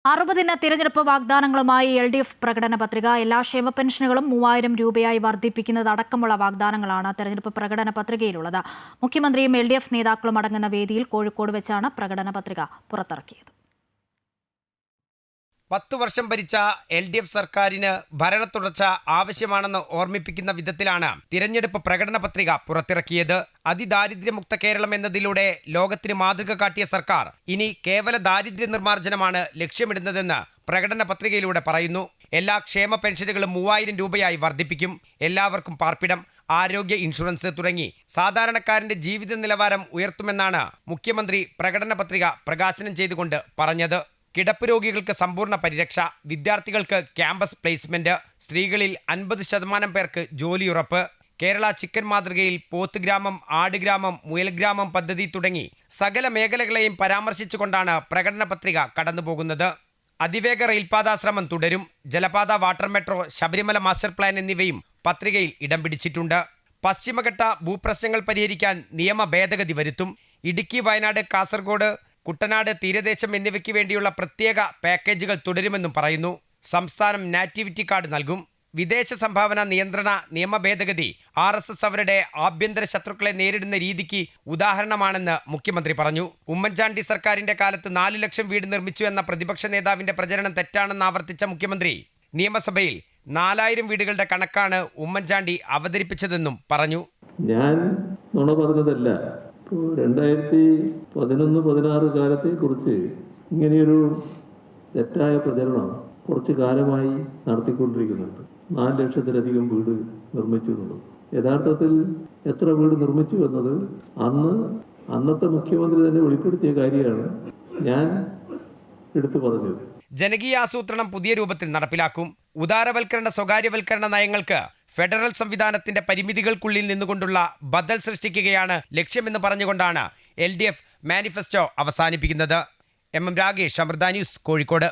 60 തിരഞ്ഞെടുപ്പ് വാഗ്ദാനങ്ങളുമായി LDF പ്രകടന പത്രിക. എല്ലാ ക്ഷേമ പെൻഷനുകളും 3000 രൂപയായി വർദ്ധിപ്പിക്കുന്നതടക്കമുള്ള വാഗ്ദാനങ്ങളാണ് തെരഞ്ഞെടുപ്പ് പ്രകടന പത്രികയിലുള്ളത്. മുഖ്യമന്ത്രിയും LDF നേതാക്കളും അടങ്ങുന്ന വേദിയിൽ കോഴിക്കോട് വെച്ചാണ് പ്രകടന പത്രിക പുറത്തിറക്കിയത്. 10 വർഷം ഭരിച്ച LDF സർക്കാരിന് ഭരണ തുടർച്ച ആവശ്യമാണെന്ന് ഓർമ്മിപ്പിക്കുന്ന വിധത്തിലാണ് തിരഞ്ഞെടുപ്പ് പ്രകടന പത്രിക പുറത്തിറക്കിയത്. അതിദാരിദ്ര്യമുക്ത കേരളം എന്നതിലൂടെ ലോകത്തിന് മാതൃക കാട്ടിയ സർക്കാർ ഇനി കേവല ദാരിദ്ര്യ നിർമ്മാർജ്ജനമാണ് ലക്ഷ്യമിടുന്നതെന്ന് പ്രകടന പത്രികയിലൂടെ പറയുന്നു. എല്ലാ ക്ഷേമ പെൻഷനുകളും 3000 രൂപയായി വർദ്ധിപ്പിക്കും. എല്ലാവർക്കും പാർപ്പിടം, ആരോഗ്യ ഇൻഷുറൻസ് തുടങ്ങി സാധാരണക്കാരന്റെ ജീവിത നിലവാരം ഉയർത്തുമെന്നാണ് മുഖ്യമന്ത്രി പ്രകടന പത്രിക പ്രകാശനം ചെയ്തുകൊണ്ട് പറഞ്ഞത്. കിടപ്പ് രോഗികൾക്ക് സമ്പൂർണ്ണ പരിരക്ഷ, വിദ്യാർത്ഥികൾക്ക് ക്യാമ്പസ് പ്ലേസ്മെന്റ്, സ്ത്രീകളിൽ 50% പേർക്ക് ജോലിയുറപ്പ്, കേരള ചിക്കൻ മാതൃകയിൽ പോത്ത് ഗ്രാമം, ആട് ഗ്രാമം, മുയൽ ഗ്രാമം പദ്ധതി തുടങ്ങി സകല മേഖലകളെയും പരാമർശിച്ചുകൊണ്ടാണ് പ്രകടന പത്രിക കടന്നുപോകുന്നത്. അതിവേഗ റെയിൽപാത ശ്രമം തുടരും. ജലപാത, water metro, Sabarimala master plan എന്നിവയും പത്രികയിൽ ഇടം പിടിച്ചിട്ടുണ്ട്. പശ്ചിമഘട്ട ഭൂപ്രശ്നങ്ങൾ പരിഹരിക്കാൻ നിയമ ഭേദഗതി വരുത്തും. ഇടുക്കി, വയനാട്, കാസർഗോഡ്, കുട്ടനാട് തീരദേശം എന്നിവയ്ക്ക് വേണ്ടിയുള്ള പ്രത്യേക പാക്കേജുകൾ തുടരുമെന്നും പറയുന്നു. സംസ്ഥാനം നാറ്റിവിറ്റി കാർഡ് നൽകും. വിദേശ സംഭാവന നിയന്ത്രണ നിയമ ഭേദഗതി RSS അവരുടെ ആഭ്യന്തര ശത്രുക്കളെ നേരിടുന്ന രീതിക്ക് ഉദാഹരണമാണെന്ന് മുഖ്യമന്ത്രി പറഞ്ഞു. ഉമ്മൻചാണ്ടി സർക്കാരിന്റെ കാലത്ത് 4 ലക്ഷം വീട് നിർമ്മിച്ചു എന്ന പ്രതിപക്ഷ നേതാവിന്റെ പ്രചരണം തെറ്റാണെന്ന് ആവർത്തിച്ച മുഖ്യമന്ത്രി നിയമസഭയിൽ 4000 വീടുകളുടെ കണക്കാണ് ഉമ്മൻചാണ്ടി അവതരിപ്പിച്ചതെന്നും പറഞ്ഞു. ഞാൻ നുണ പറഞ്ഞതല്ല. 2011-16 കാലത്തെക്കുറിച്ച് ഇങ്ങനെയൊരു തെറ്റായ പ്രചരണം കുറച്ച് കാലമായി നടത്തിക്കൊണ്ടിരിക്കുന്നുണ്ട്. 4 ലക്ഷത്തിലധികം വീട് നിർമ്മിച്ചു എന്നുള്ളത്. യഥാർത്ഥത്തിൽ എത്ര വീട് നിർമ്മിച്ചു എന്നത് അന്നത്തെ മുഖ്യമന്ത്രി തന്നെ വെളിപ്പെടുത്തിയ കാര്യമാണ് ഞാൻ എടുത്തു പറഞ്ഞത്. ജനകീയ ആസൂത്രണം പുതിയ രൂപത്തിൽ നടപ്പിലാക്കും. ഉദാരവൽക്കരണ സ്വകാര്യവൽക്കരണ നയങ്ങൾക്ക് ഫെഡറൽ സംവിധാനത്തിന്റെ പരിമിതികൾക്കുള്ളിൽ നിന്നുകൊണ്ടുള്ള ബദൽ സൃഷ്ടിക്കുകയാണ് ലക്ഷ്യമെന്ന് പറഞ്ഞുകൊണ്ടാണ് LDF മാനിഫെസ്റ്റോ അവസാനിപ്പിക്കുന്നത്. MM Ragesh, Amrita news, Kozhikode.